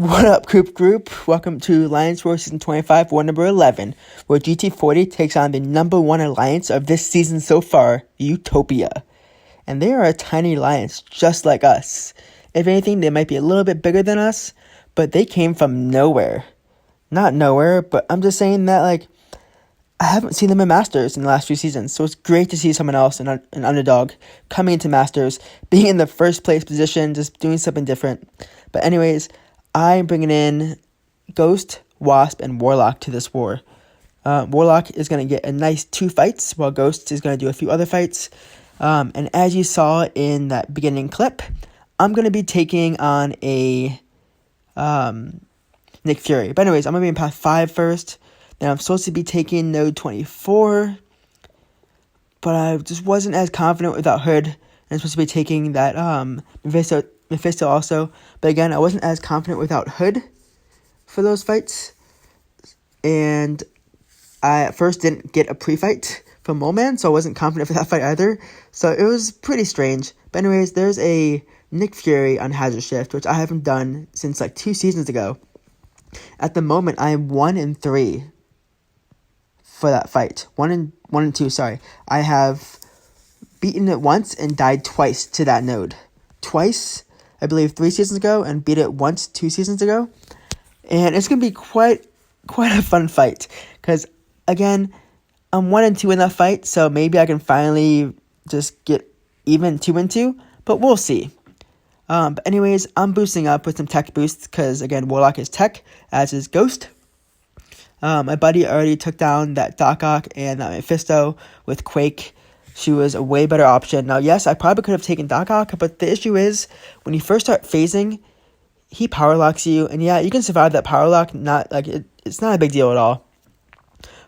What up, group? Welcome to Alliance War Season 25, War number 11, where GT40 takes on the number one alliance of this season so far, Utopia. And they are a tiny alliance, just like us. If anything, they might be a little bit bigger than us, but they came from nowhere. Not nowhere, but I'm just saying that, I haven't seen them in Masters in the last few seasons, so it's great to see someone else, an underdog, coming into Masters, being in the first place position, just doing something different. But anyways, I'm bringing in Ghost, Wasp, and Warlock to this war. Warlock is going to get a nice 2 fights, while Ghost is going to do a few other fights. And as you saw in that beginning clip, I'm going to be taking on a Nick Fury. But anyways, I'm going to be in Path 5 first. Then I'm supposed to be taking Node 24. But I just wasn't as confident without Hood. And I'm supposed to be taking that Mephisto also, but again, I wasn't as confident without Hood for those fights, and I at first didn't get a pre-fight from Mole Man, so I wasn't confident for that fight either, so it was pretty strange. But anyways, there's a Nick Fury on Hazard Shift, which I haven't done since 2 seasons ago. At the moment, I am 1-3 for that fight. 1-2, sorry. I have beaten it once and died twice to that node. Twice, I believe 3 seasons ago, and beat it once 2 seasons ago. And it's going to be quite a fun fight, because, again, I'm 1-2 in that fight, so maybe I can finally just get even 2-2, but we'll see. But anyways, I'm boosting up with some tech boosts, because, again, Warlock is tech, as is Ghost. My buddy already took down that Doc Ock and that Mephisto with Quake. She was a way better option. Now, yes, I probably could have taken Doc Ock, but the issue is, when you first start phasing, he power locks you, and yeah, you can survive that power lock. It's not a big deal at all.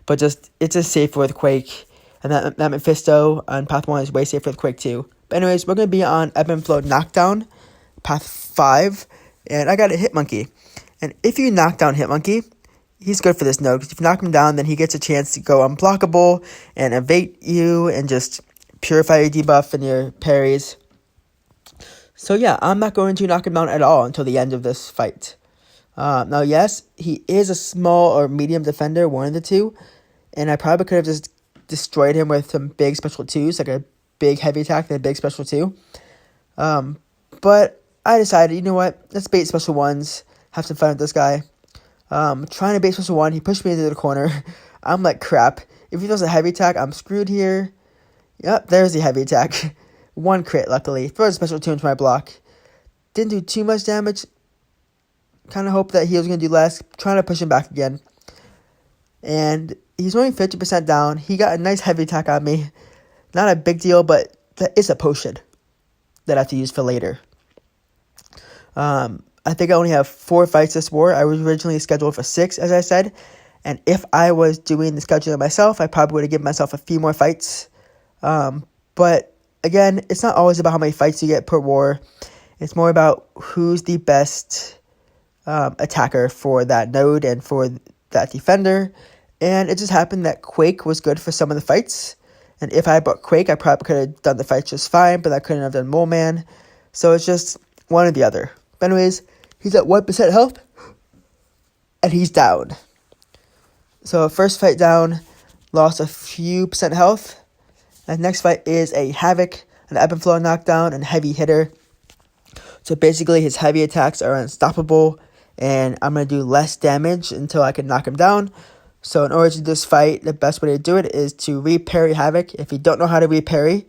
But it's just safer with Quake, and that Mephisto on Path 1 is way safer with Quake too. But anyways, we're going to be on Ebb and Flow Knockdown, Path 5, and I got a Hitmonkey. And if you knock down Hitmonkey, he's good for this node, because if you knock him down, then he gets a chance to go unblockable and evade you and just purify your debuff and your parries. So yeah, I'm not going to knock him down at all until the end of this fight. Now, yes, he is a small or medium defender, one of the two, and I probably could have just destroyed him with some big special 2s, like a big heavy attack and a big special 2. But I decided, you know what, let's bait special 1s, have some fun with this guy. Trying to bait special 1, he pushed me into the corner. I'm like, crap. If he does a heavy attack, I'm screwed here. Yep, there's the heavy attack. 1 crit, luckily. Throws a special 2 into my block. Didn't do too much damage. Kind of hoped that he was going to do less. Trying to push him back again. And he's only 50% down. He got a nice heavy attack on me. Not a big deal, but it's a potion that I have to use for later. I think I only have 4 fights this war. I was originally scheduled for 6, as I said. And if I was doing the scheduling myself, I probably would have given myself a few more fights. But again, it's not always about how many fights you get per war. It's more about who's the best attacker for that node and for that defender. And it just happened that Quake was good for some of the fights. And if I bought Quake, I probably could have done the fights just fine, but I couldn't have done Mole Man. So it's just one or the other. But anyways, he's at 1% health, and he's down. So first fight down, lost a few percent health. And next fight is a Havoc, an Ebb and Flow knockdown, and heavy hitter. So basically his heavy attacks are unstoppable, and I'm going to do less damage until I can knock him down. So in order to do this fight, the best way to do it is to re-parry Havoc. If you don't know how to re-parry,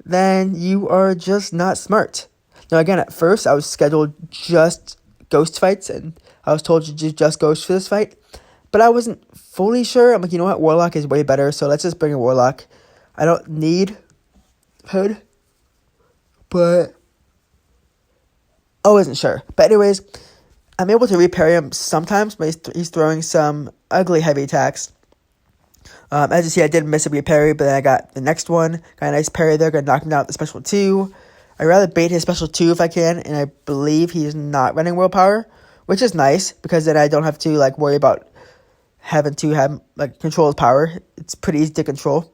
then you are just not smart. Now, again, at first, I was scheduled just Ghost fights, and I was told to do just Ghost for this fight. But I wasn't fully sure. I'm like, you know what? Warlock is way better, so let's just bring a Warlock. I don't need Hood, but I wasn't sure. But anyways, I'm able to reparry him sometimes, but he's throwing some ugly heavy attacks. As you see, I did miss a reparry, but then I got the next one. Got a nice parry there, gonna knock him down with the special 2. I'd rather bait his special 2 if I can, and I believe he's not running willpower, which is nice, because then I don't have to worry about having to have control his power. It's pretty easy to control.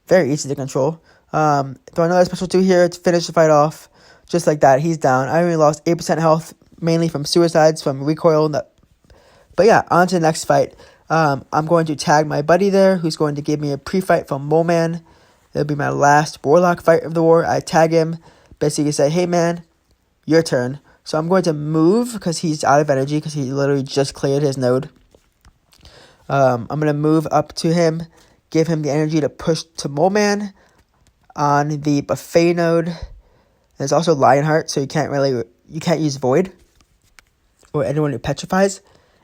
Very easy to control. Throw another special 2 here to finish the fight off. Just like that, he's down. I only lost 8% health mainly from suicides, from recoil. But yeah, on to the next fight. I'm going to tag my buddy there, who's going to give me a pre-fight from Mole Man. It'll be my last Warlock fight of the war. I tag him, basically say, hey man, your turn. So I'm going to move because he's out of energy because he literally just cleared his node. I'm going to move up to him, give him the energy to push to Mole Man on the buffet node. There's also Lionheart, so you can't use Void or anyone who petrifies.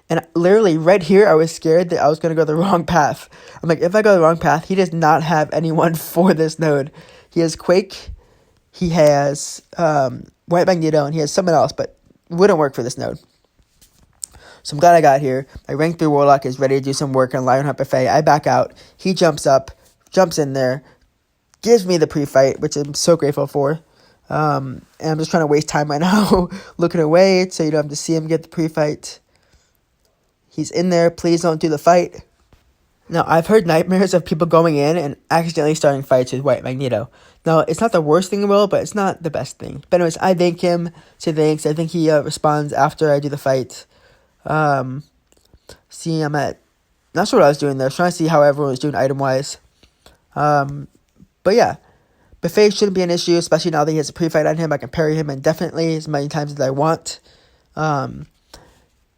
And literally right here, I was scared that I was going to go the wrong path. I'm like, if I go the wrong path, he does not have anyone for this node. He has Quake, he has White Magneto, and he has someone else, but wouldn't work for this node. So I'm glad I got here. My rank 3 Warlock is ready to do some work on Lionheart Buffet. I back out. He jumps up, jumps in there, gives me the pre-fight, which I'm so grateful for. And I'm just trying to waste time right now looking away so you don't have to see him get the pre-fight. He's in there. Please don't do the fight. Now, I've heard nightmares of people going in and accidentally starting fights with White Magneto. Now, it's not the worst thing in the world, but it's not the best thing. But anyways, I thank him. Say thanks. I think he responds after I do the fight. See, I'm at... Not sure what I was doing there. I was trying to see how everyone was doing item-wise. But yeah. Buffet shouldn't be an issue, especially now that he has a pre-fight on him. I can parry him indefinitely as many times as I want.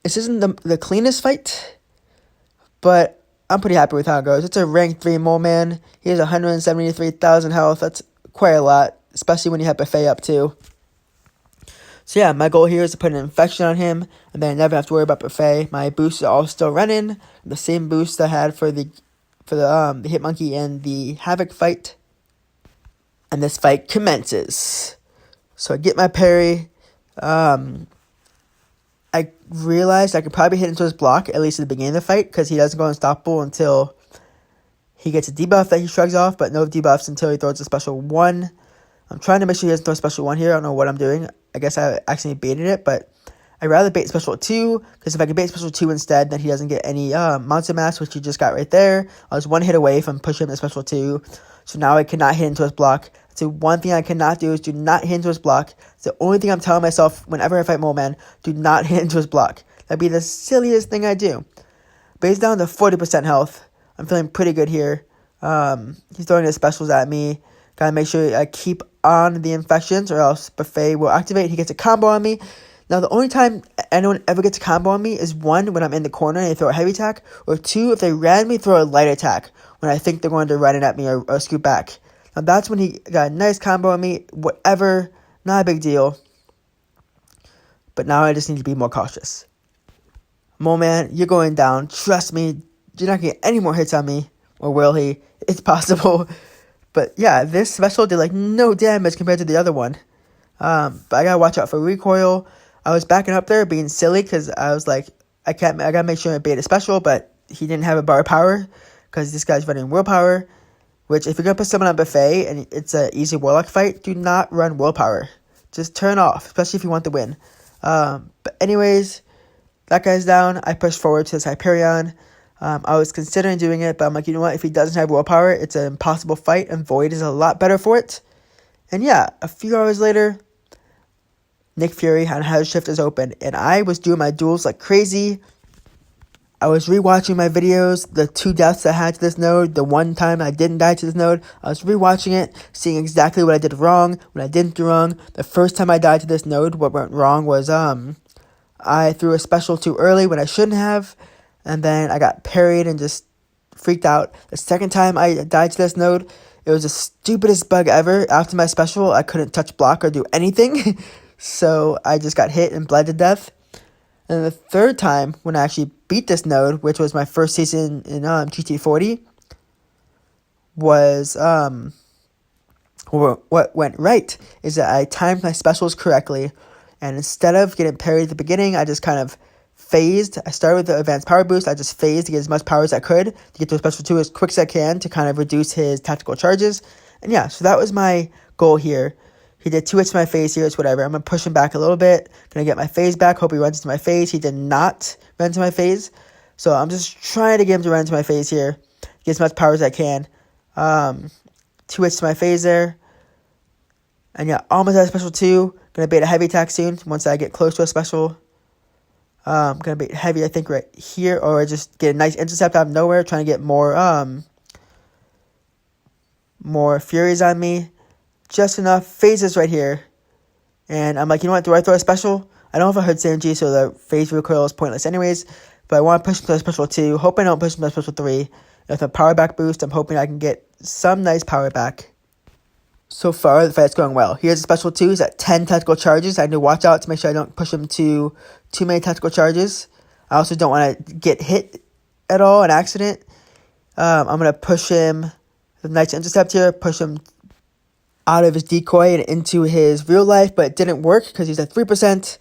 This isn't the cleanest fight, but I'm pretty happy with how it goes. It's a rank 3 Mole Man. He has 173,000 health. That's quite a lot, especially when you have Buffet up too. So yeah, my goal here is to put an infection on him, and then I never have to worry about Buffet. My boosts are all still running. The same boost I had for the Hitmonkey and the Havoc fight. And this fight commences. So I get my parry. I realized I could probably hit into his block, at least at the beginning of the fight, because he doesn't go unstoppable until he gets a debuff that he shrugs off, but no debuffs until he throws a special 1. I'm trying to make sure he doesn't throw a special 1 here. I don't know what I'm doing. I guess I accidentally baited it, but I'd rather bait special 2, because if I can bait special 2 instead, then he doesn't get any monster mass, which he just got right there. I was 1 hit away from pushing him to special 2, so now I cannot hit into his block. So one thing I cannot do is do not hit into his block. It's the only thing I'm telling myself whenever I fight Mole Man. Do not hit into his block. That'd be the silliest thing I do. But he's down to 40% health. I'm feeling pretty good here. He's throwing his specials at me. Gotta make sure I keep on the infections or else Buffet will activate. He gets a combo on me. Now, the only time anyone ever gets a combo on me is 1, when I'm in the corner and they throw a heavy attack, or 2, if they randomly throw a light attack when I think they're going to run it at me or scoot back. Now, that's when he got a nice combo on me. Whatever, not a big deal. But now I just need to be more cautious. Mole Man, you're going down. Trust me, you're not going to get any more hits on me. Or will he? It's possible. But yeah, this special did like no damage compared to the other one. But I got to watch out for recoil. I was backing up there being silly because I was like, I got to make sure I bait a special. But he didn't have a bar of power because this guy's running willpower. Which, if you're going to put someone on Buffet and it's an easy Warlock fight, do not run willpower. Just turn off, especially if you want to win. But anyways, that guy's down. I pushed forward to this Hyperion. I was considering doing it, but I'm like, you know what? If he doesn't have willpower, it's an impossible fight, and Void is a lot better for it. And yeah, a few hours later, Nick Fury on House Shift is open, and I was doing my duels like crazy. I was rewatching my videos, the 2 deaths I had to this node, the 1 time I didn't die to this node. I was rewatching it, seeing exactly what I did wrong, what I didn't do wrong. The first time I died to this node, what went wrong was I threw a special too early when I shouldn't have, and then I got parried and just freaked out. The second time I died to this node, it was the stupidest bug ever. After my special, I couldn't touch block or do anything, so I just got hit and bled to death. And the third time, when I actually beat this node, which was my first season in GT40, was, what went right is that I timed my specials correctly, and instead of getting parried at the beginning, I just kind of phased. I started with the advanced power boost. I just phased to get as much power as I could to get to a special 2 as quick as I can to kind of reduce his tactical charges. And yeah, so that was my goal here. He did 2 hits to my face here. It's whatever. I'm going to push him back a little bit. Going to get my phase back. Hope he runs into my phase. He did not run into my phase. So I'm just trying to get him to run into my phase here. Get as much power as I can. 2 hits to my phase there. And yeah, almost at a special 2. Gonna bait a heavy attack soon once I get close to a special. Gonna bait heavy, I think, right here, or just get a nice intercept out of nowhere, trying to get more Furies on me. Just enough phases right here. And I'm like, you know what, do I throw a special? I don't know if I heard synergy, so the phase recoil is pointless anyways. But I want to push him to a special 2. Hoping I don't push him to a special 3. With a power back boost, I'm hoping I can get some nice power back. So far, the fight's going well. Here's a special 2. He's at 10 tactical charges. I need to watch out to make sure I don't push him to too many tactical charges. I also don't want to get hit at all, an accident. I'm going to push him with a nice intercept here. Push him out of his decoy and into his real life, but it didn't work because he's at 3%.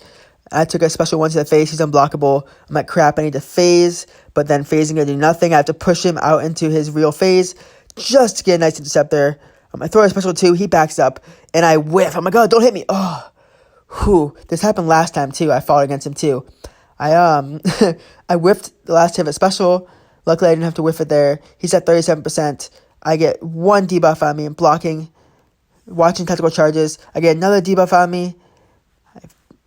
I took a special 1 to the face. He's unblockable. I'm like, crap, I need to phase, but then phasing going to do nothing. I have to push him out into his real phase just to get a nice intercept there. I throw a special 2, he backs up, and I whiff. I'm like, oh, don't hit me. Oh, whew. This happened last time, too. I fought against him, too. I I whiffed the last hit of a special. Luckily, I didn't have to whiff it there. He's at 37%. I get 1 debuff on me and blocking, watching tactical charges. I get another debuff on me.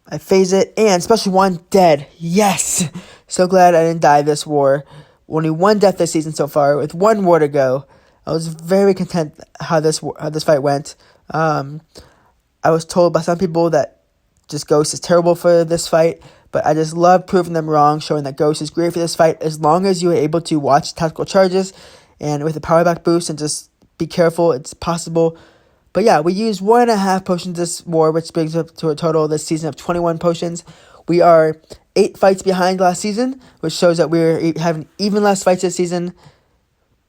I phase it, and special 1, dead. Yes! So glad I didn't die this war. Only 1 death this season so far, with 1 war to go. I was very content how this fight went. I was told by some people that just Ghost is terrible for this fight, but I just love proving them wrong, showing that Ghost is great for this fight as long as you are able to watch tactical charges and with a power back boost and just be careful. It's possible. But yeah, we used 1.5 potions this war, which brings up to a total this season of 21 potions. We are 8 fights behind last season, which shows that we're having even less fights this season.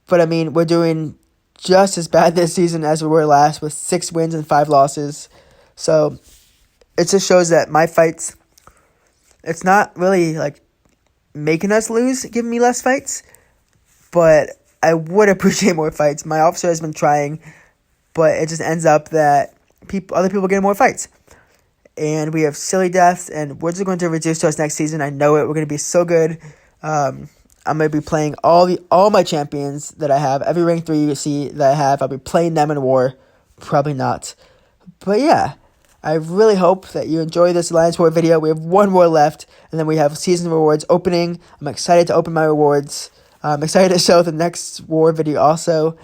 But, I mean, we're doing just as bad this season as we were last with 6 wins and 5 losses. So, it just shows that my fights, it's not really, like, making us lose, giving me less fights. But I would appreciate more fights. My officer has been trying, but it just ends up that other people get more fights. And we have silly deaths, and we're just going to reduce to us next season. I know it. We're going to be so good. I'm going to be playing all my champions that I have. Every rank 3 you see that I have, I'll be playing them in war. Probably not. But yeah, I really hope that you enjoy this Alliance War video. We have 1 more left, and then we have season rewards opening. I'm excited to open my rewards. I'm excited to show the next war video also.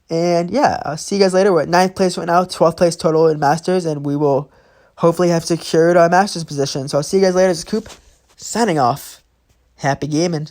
And yeah, I'll see you guys later. We're at 9th place right now, 12th place total in Masters, and we will hopefully have secured our Masters position. So I'll see you guys later. This is Coop, signing off. Happy gaming.